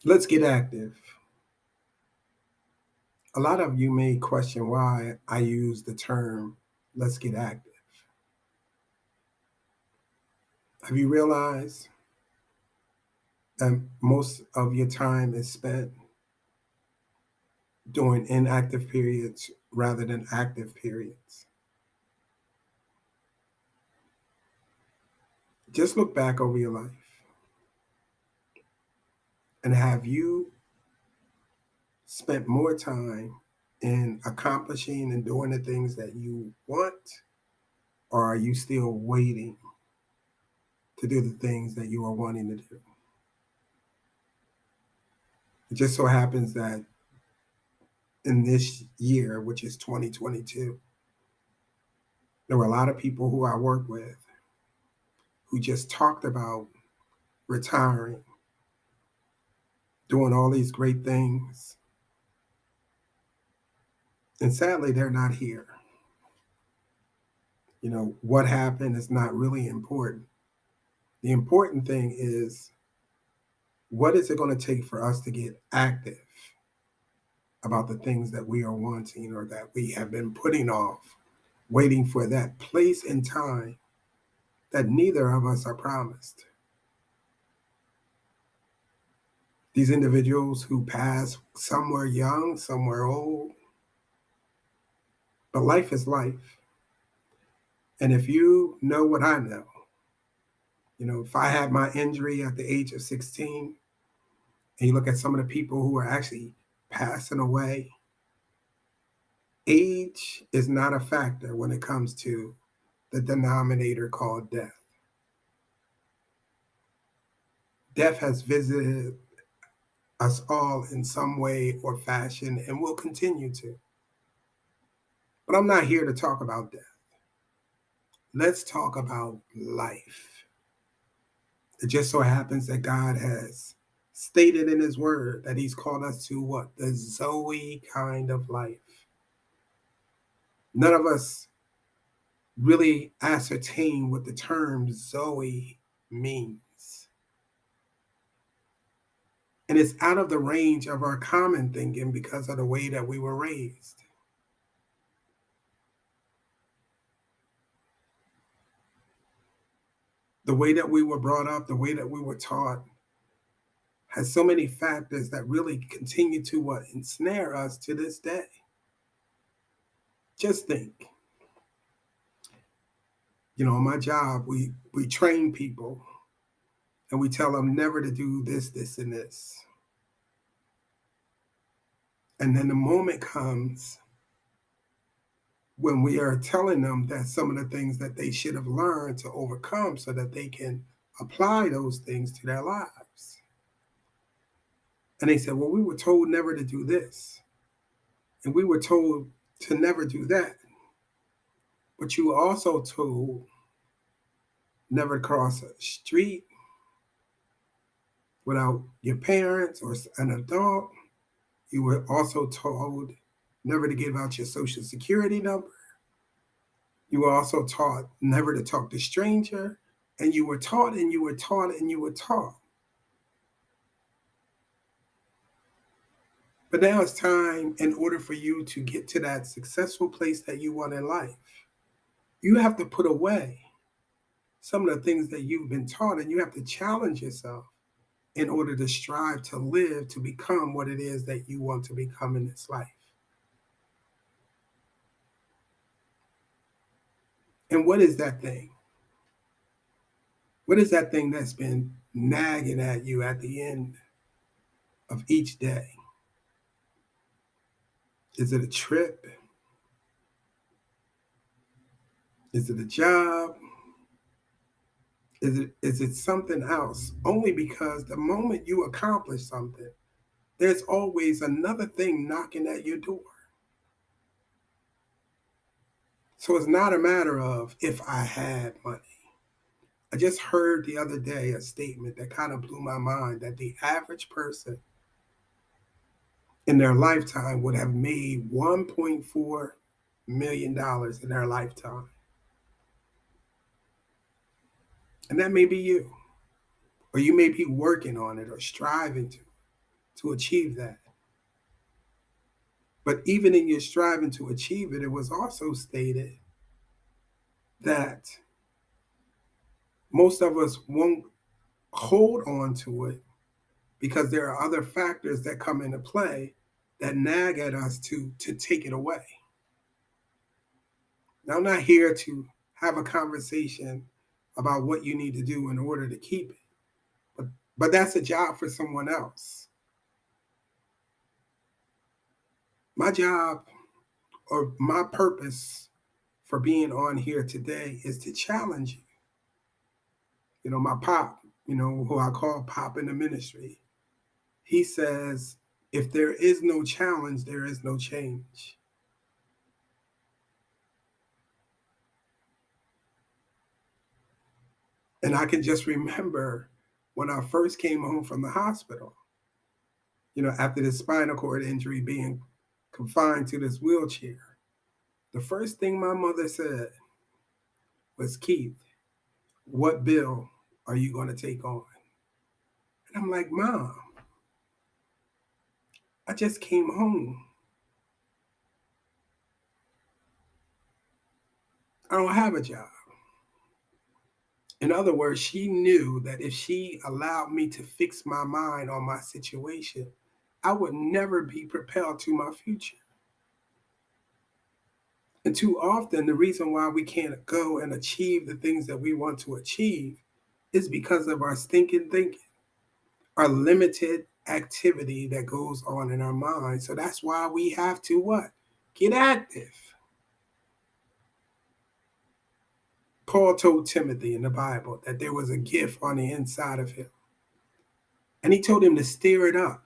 Let's get active. A lot of you may question why I use the term let's get active. Have you realized that most of your time is spent during inactive periods rather than active periods? Just look back over your life and have you spent more time in accomplishing and doing the things that you want, or are you still waiting to do the things that you are wanting to do? It just so happens that in this year, which is 2022, there were a lot of people who I work with who just talked about retiring, doing all these great things. And sadly, they're not here. What happened is not really important. The important thing is, what is it going to take for us to get active about the things that we are wanting or that we have been putting off, waiting for that place and time that neither of us are promised? These individuals who pass, some were young, some were old, but life is life. And if you know what I know, if I had my injury at the age of 16, and you look at some of the people who are actually passing away, age is not a factor when it comes to the denominator called death. Death has visited us all in some way or fashion and will continue to. But I'm not here to talk about death. Let's talk about life. It just so happens that God has stated in His Word that He's called us to what? The Zoe kind of life. None of us really ascertain what the term Zoe means. And it's out of the range of our common thinking because of the way that we were raised. The way that we were brought up, the way that we were taught, has so many factors that really continue to what? Ensnare us to this day. Just think. On my job, we train people and we tell them never to do this, this, and this. And then the moment comes when we are telling them that some of the things that they should have learned to overcome so that they can apply those things to their lives. And they said, well, we were told never to do this. And we were told to never do that. But you were also told never cross a street without your parents or an adult. You were also told never to give out your social security number. You were also taught never to talk to stranger. And you were taught and you were taught and you were taught. But now it's time, in order for you to get to that successful place that you want in life, you have to put away some of the things that you've been taught, and you have to challenge yourself in order to strive to live to become what it is that you want to become in this life. And what is that thing? What is that thing that's been nagging at you at the end of each day? Is it a trip? Is it a job? Is it something else? Only because the moment you accomplish something, there's always another thing knocking at your door. So it's not a matter of if I had money. I just heard the other day a statement that kind of blew my mind that the average person in their lifetime would have made $1.4 million in their lifetime. And that may be you, or you may be working on it or striving to. to achieve that. But even in your striving to achieve it, it was also stated that most of us won't hold on to it because there are other factors that come into play that nag at us to take it away. Now, I'm not here to have a conversation about what you need to do in order to keep it, but that's a job for someone else. My job or my purpose for being on here today is to challenge you. You know, my pop, who I call Pop in the ministry, he says, if there is no challenge, there is no change. And I can just remember when I first came home from the hospital, after the spinal cord injury, being confined to this wheelchair, the first thing my mother said was, Keith, what bill are you going to take on? And I'm like, Mom, I just came home. I don't have a job. In other words, she knew that if she allowed me to fix my mind on my situation, I would never be propelled to my future. And too often, the reason why we can't go and achieve the things that we want to achieve is because of our stinking thinking, our limited activity that goes on in our mind. So that's why we have to what? Get active. Paul told Timothy in the Bible that there was a gift on the inside of him. And he told him to stir it up.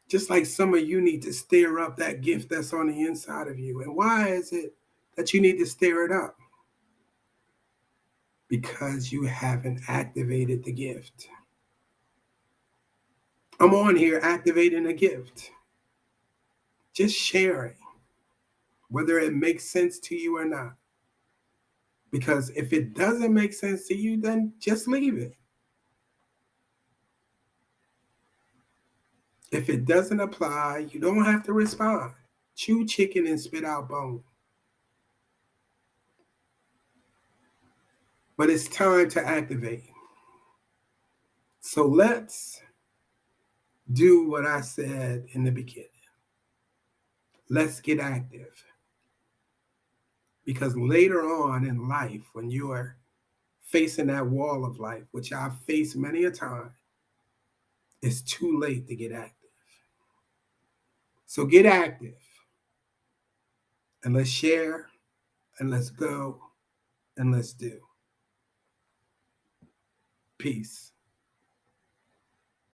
Just like some of you need to stir up that gift that's on the inside of you. And why is it that you need to stir it up? Because you haven't activated the gift. I'm on here activating a gift. Just sharing, whether it makes sense to you or not. Because if it doesn't make sense to you, then just leave it. If it doesn't apply, you don't have to respond. Chew chicken and spit out bone. But it's time to activate. So let's do what I said in the beginning. Let's get active. Because later on in life, when you are facing that wall of life, which I've faced many a time, it's too late to get active. So get active. And let's share, and let's go, and let's do. Peace.